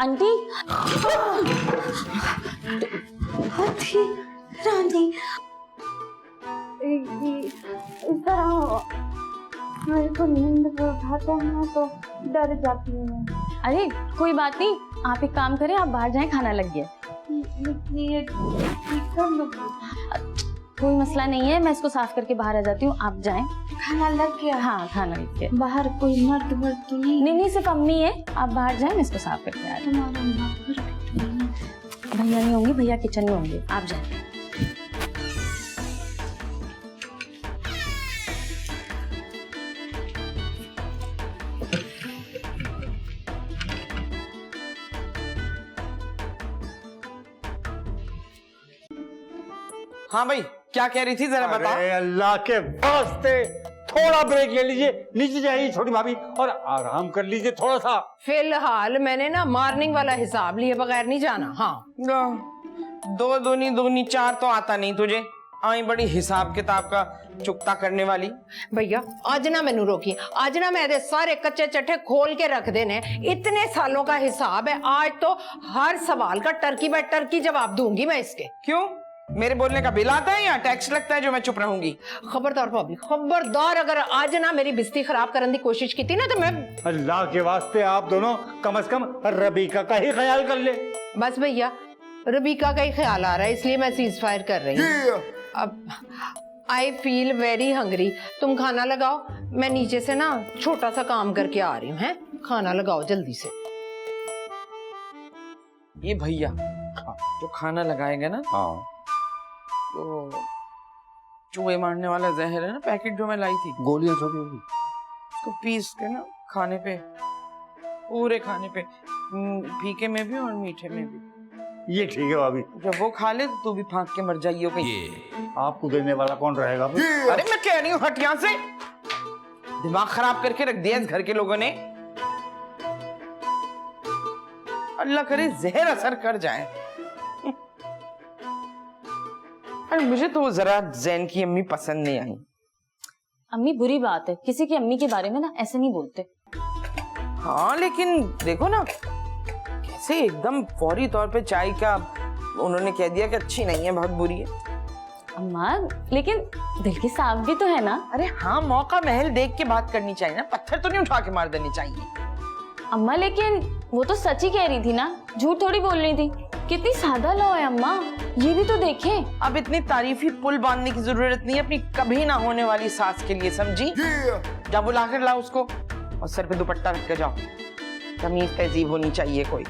Aunty रानी इस तरह मेरे को नींद उठाते हैं तो डर जाती हूँ। अरे कोई बात नहीं, आप एक काम करें, आप बाहर जाएं, खाना लग गया। ये ठीक कर लो। कोई मसला नहीं है, मैं इसको साफ करके बाहर आ जाती हूँ, आप जाएं। खाना लग गया? हाँ खाना लग गया। बाहर कोई मर्द वर्द तो नहीं? नहीं सिर्फ अम्मी है, आप बाहर जाएं, मैं इसको साफ करके आ रही हूँ। भैया नहीं होंगे, भैया किचन में होंगे, आप जाएं। हाँ भाई, क्या कह रही थी जरा बता। अरे अल्लाह के वास्ते थोड़ा ब्रेक ले लीजिए, नीचे जाइए छोटी भाभी और आराम कर लीजिए थोड़ा सा। फिलहाल मैंने ना मॉर्निंग वाला हिसाब लिए बगैर नहीं जाना। हाँ दो दूनी दूनी चार तो आता नहीं तुझे, आई बड़ी हिसाब किताब का चुकता करने वाली। भैया आज ना मैनू रोकी, आज ना मैं सारे कच्चे चट्टे खोल के रख देने। इतने सालों का हिसाब है, आज तो हर सवाल का टर्की बाय टर्की जवाब दूंगी मैं इसके। क्यों, मेरे बोलने का बिल आता है या टैक्स लगता है जो मैं चुप रहूंगी? खबरदार भाभी खबरदार, अगर आज ना मेरी बिस्ती खराब करने की कोशिश की थी ना तो मैं। अल्लाह के वास्ते आप दोनों कम से कम रबीका का ही ख्याल कर ले। बस भैया रबीका का ही ख्याल आ रहा है, इसलिए मैं सीज फायर कर रही हूँ। अब आई फील वेरी हंग्री, तुम खाना लगाओ, मैं नीचे से ना छोटा सा काम करके आ रही हूँ। हैं, खाना लगाओ जल्दी से। ये भैया जो खाना लगाएगा ना, हाँ तो चूहे मारने वाला जहर है ना, पैकेट जो मैं लाई थी, गोलियां छोटी होगी, उसको पीस के ना खाने पे, पूरे खाने पे, फीके में भी और मीठे में भी। ये ठीक है भाभी। जब वो खा ले तो तू भी फांक के मर जाइयो कहीं। आपको देने वाला कौन रहेगा? अरे मैं कह रही हूँ हट यहाँ से, दिमाग खराब करके रख दिया इस घर के लोगों ने। अल्लाह करे जहर असर कर जाए। अरे मुझे तो जरा जैन की अम्मी पसंद नहीं आई। अम्मी बुरी बात है, किसी की अम्मी के बारे में ना ऐसे नहीं बोलते। हाँ लेकिन देखो ना कैसे एकदम फौरी तौर पे चाय का उन्होंने कह दिया कि अच्छी नहीं है, बहुत बुरी है। अम्मा लेकिन दिल की साफ भी तो है ना। अरे हाँ, मौका महल देख के बात करनी चाहिए ना, पत्थर तो नहीं उठा के मार देनी चाहिए। अम्मा लेकिन वो तो सच ही कह रही थी ना, झूठ थोड़ी बोल रही थी। कितनी सादा लौ है अम्मा, ये भी तो देखें। अब इतनी तारीफी पुल बांधने की जरूरत नहीं है अपनी कभी ना होने वाली सास के लिए, समझी? जा बुला कर लाओ उसको और सर पे दुपट्टा रख के जाओ। तमीज तहजीब होनी चाहिए कोई।